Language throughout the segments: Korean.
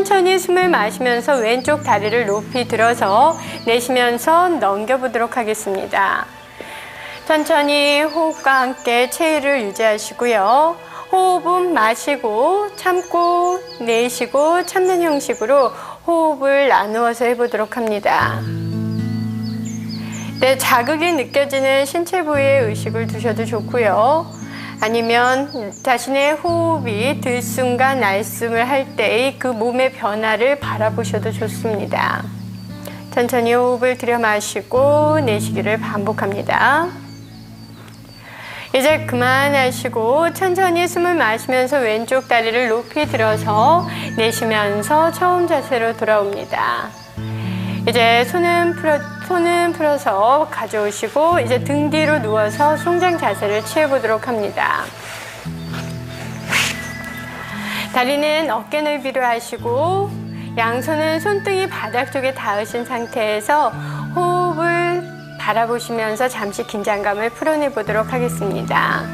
천천히 숨을 마시면서 왼쪽 다리를 높이 들어서 내쉬면서 넘겨보도록 하겠습니다. 천천히 호흡과 함께 체위를 유지하시고요. 호흡은 마시고 참고 내쉬고 참는 형식으로 호흡을 나누어서 해보도록 합니다. 네, 자극이 느껴지는 신체 부위에 의식을 두셔도 좋고요. 아니면 자신의 호흡이 들숨과 날숨을 할 때의 그 몸의 변화를 바라보셔도 좋습니다. 천천히 호흡을 들여 마시고 내쉬기를 반복합니다. 이제 그만하시고 천천히 숨을 마시면서 왼쪽 다리를 높이 들어서 내쉬면서 처음 자세로 돌아옵니다. 이제 손은 풀어서 가져오시고 이제 등 뒤로 누워서 송장 자세를 취해보도록 합니다. 다리는 어깨 넓이로 하시고 양손은 손등이 바닥 쪽에 닿으신 상태에서 호흡을 바라보시면서 잠시 긴장감을 풀어내 보도록 하겠습니다.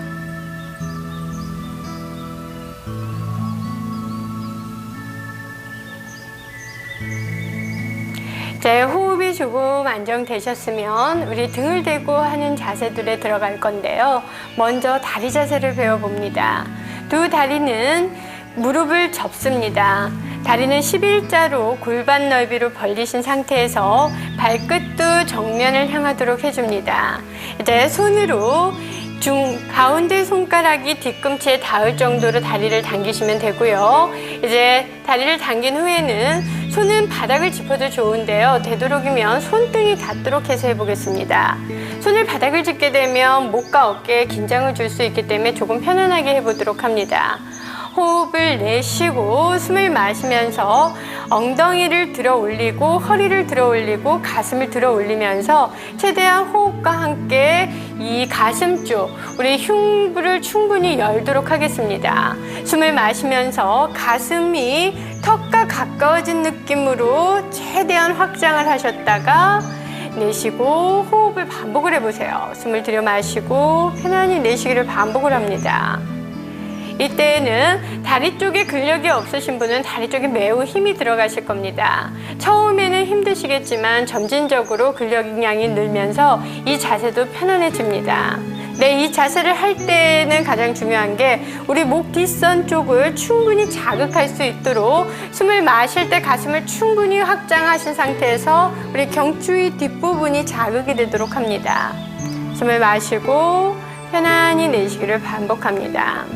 이제 호흡이 조금 안정되셨으면 우리 등을 대고 하는 자세들에 들어갈 건데요. 먼저 다리 자세를 배워봅니다. 두 다리는 무릎을 접습니다. 다리는 11자로 골반 넓이로 벌리신 상태에서 발끝도 정면을 향하도록 해줍니다. 이제 손으로 가운데 손가락이 뒤꿈치에 닿을 정도로 다리를 당기시면 되고요. 이제 다리를 당긴 후에는 손은 바닥을 짚어도 좋은데요. 되도록이면 손등이 닿도록 해서 해보겠습니다. 손을 바닥을 짚게 되면 목과 어깨에 긴장을 줄 수 있기 때문에 조금 편안하게 해보도록 합니다. 호흡을 내쉬고 숨을 마시면서 엉덩이를 들어 올리고 허리를 들어 올리고 가슴을 들어 올리면서 최대한 호흡과 함께 이 가슴 쪽 우리 흉부를 충분히 열도록 하겠습니다. 숨을 마시면서 가슴이 턱과 가까워진 느낌으로 최대한 확장을 하셨다가 내쉬고 호흡을 반복을 해보세요. 숨을 들여 마시고 편안히 내쉬기를 반복을 합니다. 이때에는 다리 쪽에 근력이 없으신 분은 다리 쪽에 매우 힘이 들어가실 겁니다. 처음에는 힘드시겠지만 점진적으로 근력량이 늘면서 이 자세도 편안해집니다. 네, 이 자세를 할 때는 가장 중요한 게 우리 목 뒷선 쪽을 충분히 자극할 수 있도록 숨을 마실 때 가슴을 충분히 확장하신 상태에서 우리 경추의 뒷부분이 자극이 되도록 합니다. 숨을 마시고 편안히 내쉬기를 반복합니다.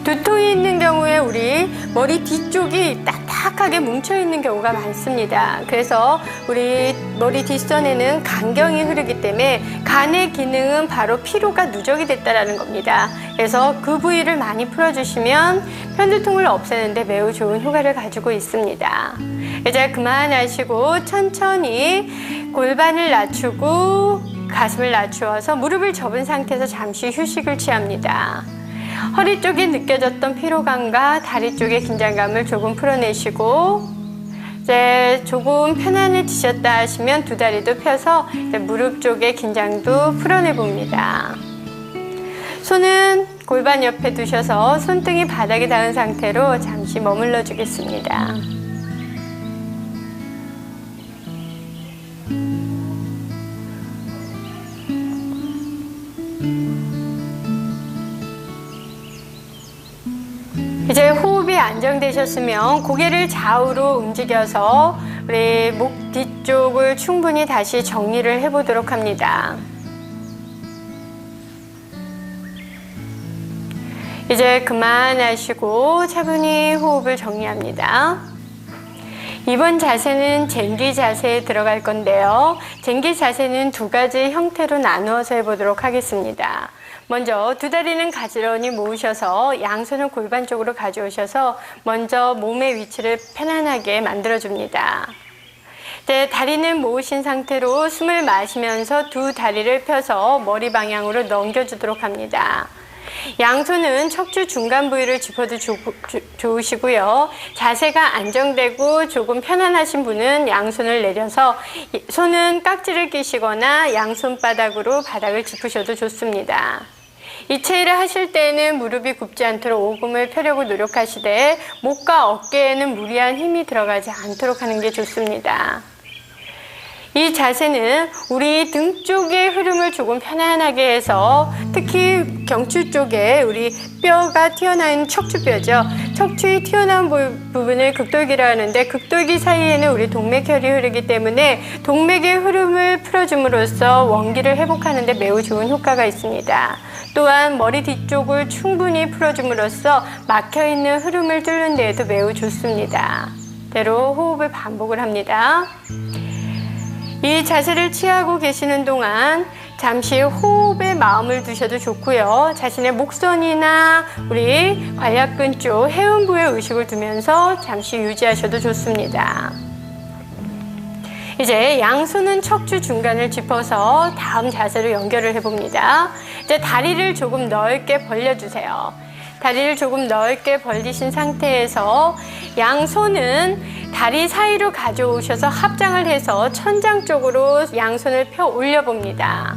두통이 있는 경우에 우리 머리 뒤쪽이 딱딱하게 뭉쳐있는 경우가 많습니다. 그래서 우리 머리 뒷선에는 간경이 흐르기 때문에 간의 기능은 바로 피로가 누적이 됐다는 겁니다. 그래서 그 부위를 많이 풀어주시면 편두통을 없애는 데 매우 좋은 효과를 가지고 있습니다. 이제 그만하시고 천천히 골반을 낮추고 가슴을 낮추어서 무릎을 접은 상태에서 잠시 휴식을 취합니다. 허리 쪽에 느껴졌던 피로감과 다리 쪽의 긴장감을 조금 풀어내시고 이제 조금 편안해지셨다 하시면 두 다리도 펴서 이제 무릎 쪽의 긴장도 풀어내 봅니다. 손은 골반 옆에 두셔서 손등이 바닥에 닿은 상태로 잠시 머물러 주겠습니다. 이제 호흡이 안정되셨으면 고개를 좌우로 움직여서 우리 목 뒤쪽을 충분히 다시 정리를 해보도록 합니다. 이제 그만하시고 차분히 호흡을 정리합니다. 이번 자세는 쟁기 자세에 들어갈 건데요. 쟁기 자세는 두 가지 형태로 나누어서 해보도록 하겠습니다. 먼저 두 다리는 가지런히 모으셔서 양손을 골반 쪽으로 가져오셔서 먼저 몸의 위치를 편안하게 만들어줍니다. 네, 다리는 모으신 상태로 숨을 마시면서 두 다리를 펴서 머리 방향으로 넘겨주도록 합니다. 양손은 척추 중간 부위를 짚어도 좋으시고요. 자세가 안정되고 조금 편안하신 분은 양손을 내려서 손은 깍지를 끼시거나 양손바닥으로 바닥을 짚으셔도 좋습니다. 이 체위를 하실 때에는 무릎이 굽지 않도록 오금을 펴려고 노력하시되 목과 어깨에는 무리한 힘이 들어가지 않도록 하는 게 좋습니다. 이 자세는 우리 등 쪽의 흐름을 조금 편안하게 해서 특히 경추 쪽에 우리 뼈가 튀어나와 있는 척추뼈죠. 척추의 튀어나온 부분을 극돌기라 하는데 극돌기 사이에는 우리 동맥혈이 흐르기 때문에 동맥의 흐름을 풀어줌으로써 원기를 회복하는 데 매우 좋은 효과가 있습니다. 또한 머리 뒤쪽을 충분히 풀어줌으로써 막혀있는 흐름을 뚫는 데에도 매우 좋습니다. 대로 호흡을 반복을 합니다. 이 자세를 취하고 계시는 동안 잠시 호흡에 마음을 두셔도 좋고요. 자신의 목선이나 우리 관략근 쪽 해음부에 의식을 두면서 잠시 유지하셔도 좋습니다. 이제 양손은 척추 중간을 짚어서 다음 자세로 연결을 해봅니다. 이제 다리를 조금 넓게 벌려주세요. 다리를 조금 넓게 벌리신 상태에서 양손은 다리 사이로 가져오셔서 합장을 해서 천장 쪽으로 양손을 펴 올려봅니다.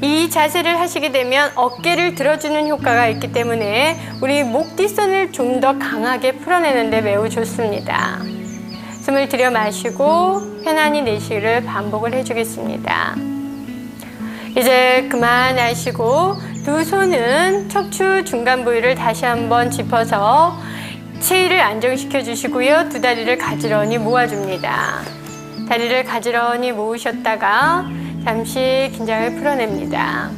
이 자세를 하시게 되면 어깨를 들어주는 효과가 있기 때문에 우리 목 뒷선을 좀 더 강하게 풀어내는 데 매우 좋습니다. 숨을 들여 마시고 편안히 내쉬기를 반복을 해주겠습니다. 이제 그만하시고 두 손은 척추 중간 부위를 다시 한번 짚어서 체위를 안정시켜 주시고요. 두 다리를 가지런히 모아줍니다. 다리를 가지런히 모으셨다가 잠시 긴장을 풀어냅니다.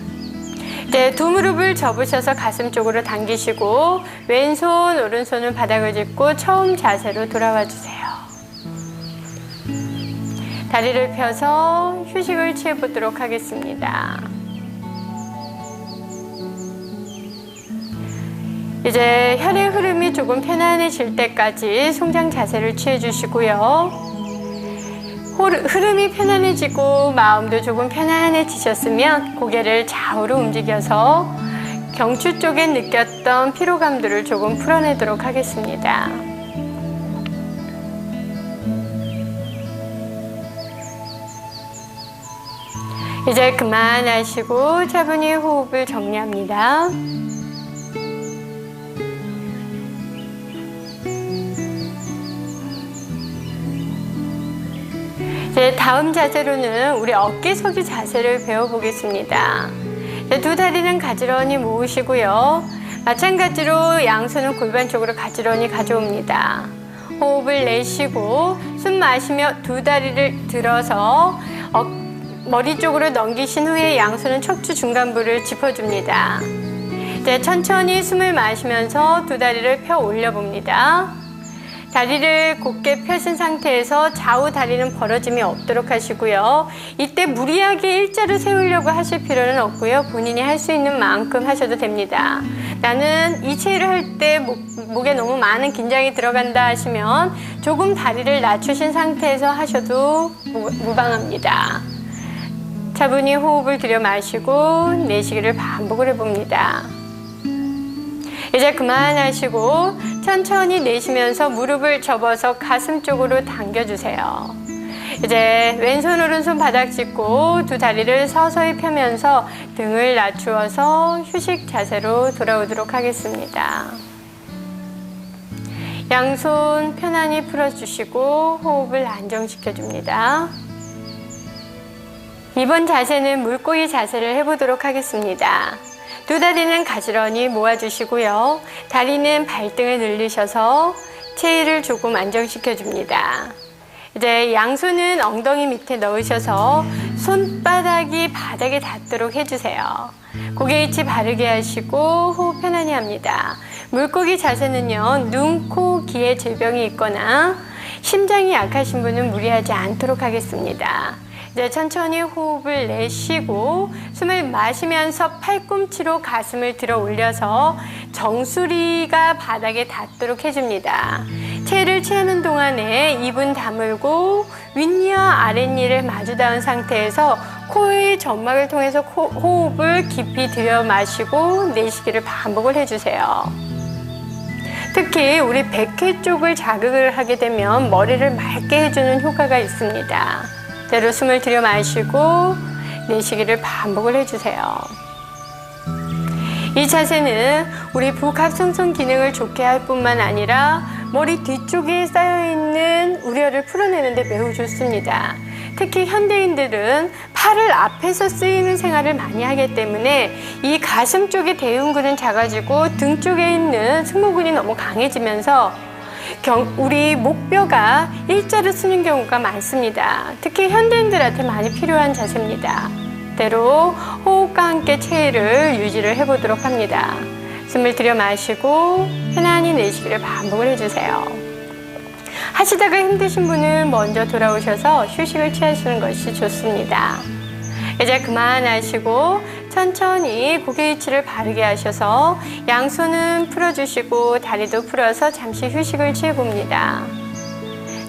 이제 두 무릎을 접으셔서 가슴 쪽으로 당기시고 왼손, 오른손은 바닥을 짚고 처음 자세로 돌아와 주세요. 다리를 펴서 휴식을 취해보도록 하겠습니다. 이제 혈의 흐름이 조금 편안해질 때까지 송장 자세를 취해주시고요. 흐름이 편안해지고 마음도 조금 편안해지셨으면 고개를 좌우로 움직여서 경추 쪽에 느꼈던 피로감들을 조금 풀어내도록 하겠습니다. 이제 그만하시고 차분히 호흡을 정리합니다. 이제 다음 자세로는 우리 어깨 서기 자세를 배워보겠습니다. 두 다리는 가지런히 모으시고요. 마찬가지로 양손은 골반 쪽으로 가지런히 가져옵니다. 호흡을 내쉬고 숨 마시며 두 다리를 들어서 머리 쪽으로 넘기신 후에 양손은 척추 중간부를 짚어줍니다. 이제 천천히 숨을 마시면서 두 다리를 펴 올려봅니다. 다리를 곧게 펴신 상태에서 좌우 다리는 벌어짐이 없도록 하시고요. 이때 무리하게 일자로 세우려고 하실 필요는 없고요. 본인이 할 수 있는 만큼 하셔도 됩니다. 나는 이 체위를 할 때 목에 너무 많은 긴장이 들어간다 하시면 조금 다리를 낮추신 상태에서 하셔도 무방합니다. 차분히 호흡을 들여 마시고 내쉬기를 반복을 해봅니다. 이제 그만하시고 천천히 내쉬면서 무릎을 접어서 가슴 쪽으로 당겨주세요. 이제 왼손 오른손 바닥 짚고 두 다리를 서서히 펴면서 등을 낮추어서 휴식 자세로 돌아오도록 하겠습니다. 양손 편안히 풀어주시고 호흡을 안정시켜줍니다. 이번 자세는 물고기 자세를 해보도록 하겠습니다. 두 다리는 가지런히 모아주시고요. 다리는 발등을 늘리셔서 체위를 조금 안정시켜줍니다. 이제 양손은 엉덩이 밑에 넣으셔서 손바닥이 바닥에 닿도록 해주세요. 고개 위치 바르게 하시고 호흡 편안히 합니다. 물고기 자세는요, 눈, 코, 귀에 질병이 있거나 심장이 약하신 분은 무리하지 않도록 하겠습니다. 이제 천천히 호흡을 내쉬고 숨을 마시면서 팔꿈치로 가슴을 들어 올려서 정수리가 바닥에 닿도록 해줍니다. 체를 취하는 동안에 입은 다물고 윗니와 아랫니를 마주 닿은 상태에서 코의 점막을 통해서 호흡을 깊이 들여 마시고 내쉬기를 반복을 해주세요. 특히 우리 백회 쪽을 자극을 하게 되면 머리를 맑게 해주는 효과가 있습니다. 대로 숨을 들여 마시고 내쉬기를 반복을 해주세요. 이 자세는 우리 복합성선 기능을 좋게 할 뿐만 아니라 머리 뒤쪽에 쌓여있는 우려를 풀어내는 데 매우 좋습니다. 특히 현대인들은 팔을 앞에서 쓰이는 생활을 많이 하기 때문에 이 가슴 쪽의 대흉근은 작아지고 등 쪽에 있는 승모근이 너무 강해지면서 우리 목뼈가 일자로 쓰는 경우가 많습니다. 특히 현대인들한테 많이 필요한 자세입니다. 그대로 호흡과 함께 체위를 유지를 해보도록 합니다. 숨을 들여 마시고 편안히 내쉬기를 반복을 해주세요. 하시다가 힘드신 분은 먼저 돌아오셔서 휴식을 취하시는 것이 좋습니다. 이제 그만하시고 천천히 고개 위치를 바르게 하셔서 양손은 풀어주시고 다리도 풀어서 잠시 휴식을 취해봅니다.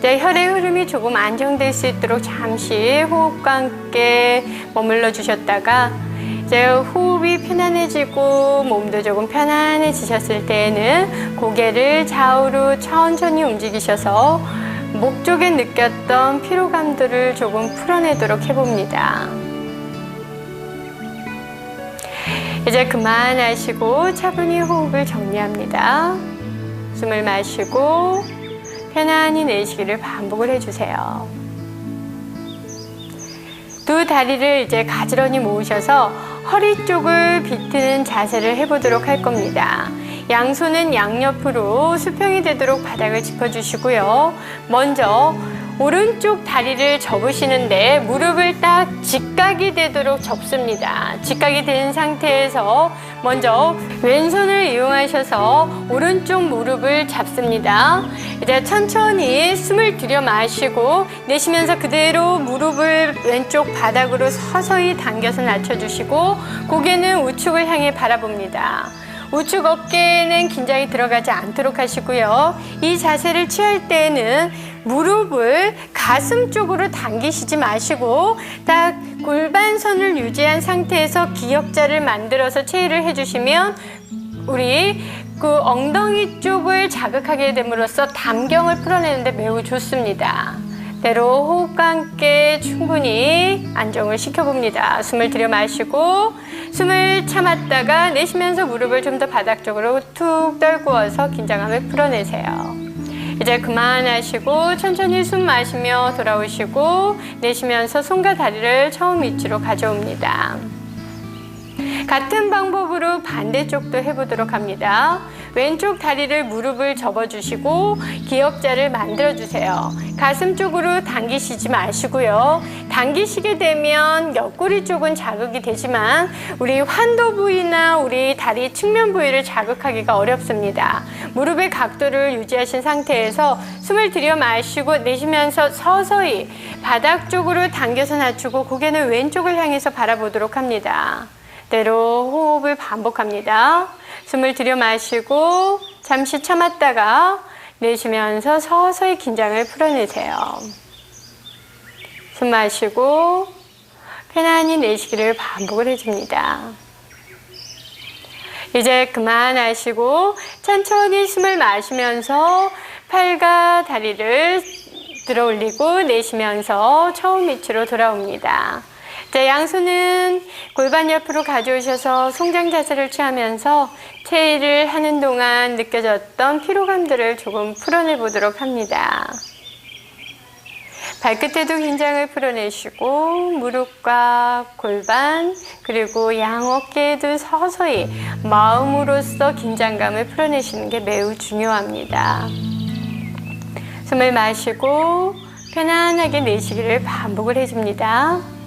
이제 혈의 흐름이 조금 안정될 수 있도록 잠시 호흡과 함께 머물러 주셨다가 이제 호흡이 편안해지고 몸도 조금 편안해지셨을 때에는 고개를 좌우로 천천히 움직이셔서 목 쪽에 느꼈던 피로감들을 조금 풀어내도록 해봅니다. 이제 그만하시고 차분히 호흡을 정리합니다. 숨을 마시고 편안히 내쉬기를 반복을 해주세요. 두 다리를 이제 가지런히 모으셔서 허리 쪽을 비트는 자세를 해보도록 할 겁니다. 양손은 양옆으로 수평이 되도록 바닥을 짚어주시고요. 먼저 오른쪽 다리를 접으시는데 무릎을 딱 직각이 되도록 접습니다. 직각이 된 상태에서 먼저 왼손을 이용하셔서 오른쪽 무릎을 잡습니다. 이제 천천히 숨을 들여 마시고 내쉬면서 그대로 무릎을 왼쪽 바닥으로 서서히 당겨서 낮춰주시고 고개는 우측을 향해 바라봅니다. 우측 어깨에는 긴장이 들어가지 않도록 하시고요. 이 자세를 취할 때에는 무릎을 가슴 쪽으로 당기시지 마시고 딱 골반선을 유지한 상태에서 기역자를 만들어서 체위를 해주시면 우리 그 엉덩이 쪽을 자극하게 됨으로써 담경을 풀어내는 데 매우 좋습니다. 그대로 호흡과 함께 충분히 안정을 시켜봅니다. 숨을 들여 마시고 숨을 참았다가 내쉬면서 무릎을 좀 더 바닥 쪽으로 툭 떨구어서 긴장감을 풀어내세요. 이제 그만하시고 천천히 숨 마시며 돌아오시고 내쉬면서 손과 다리를 처음 위치로 가져옵니다. 같은 방법으로 반대쪽도 해보도록 합니다. 왼쪽 다리를 무릎을 접어주시고 기역자를 만들어주세요. 가슴 쪽으로 당기시지 마시고요. 당기시게 되면 옆구리 쪽은 자극이 되지만 우리 환도 부위나 우리 다리 측면 부위를 자극하기가 어렵습니다. 무릎의 각도를 유지하신 상태에서 숨을 들여 마시고 내쉬면서 서서히 바닥 쪽으로 당겨서 낮추고 고개는 왼쪽을 향해서 바라보도록 합니다. 그대로 호흡을 반복합니다. 숨을 들여 마시고 잠시 참았다가 내쉬면서 서서히 긴장을 풀어내세요. 숨 마시고 편안히 내쉬기를 반복을 해줍니다. 이제 그만하시고 천천히 숨을 마시면서 팔과 다리를 들어 올리고 내쉬면서 처음 위치로 돌아옵니다. 자, 양손은 골반 옆으로 가져오셔서 송장 자세를 취하면서 체위를 하는 동안 느껴졌던 피로감들을 조금 풀어내 보도록 합니다. 발끝에도 긴장을 풀어내시고 무릎과 골반 그리고 양 어깨에도 서서히 마음으로써 긴장감을 풀어내시는 게 매우 중요합니다. 숨을 마시고 편안하게 내쉬기를 반복을 해줍니다.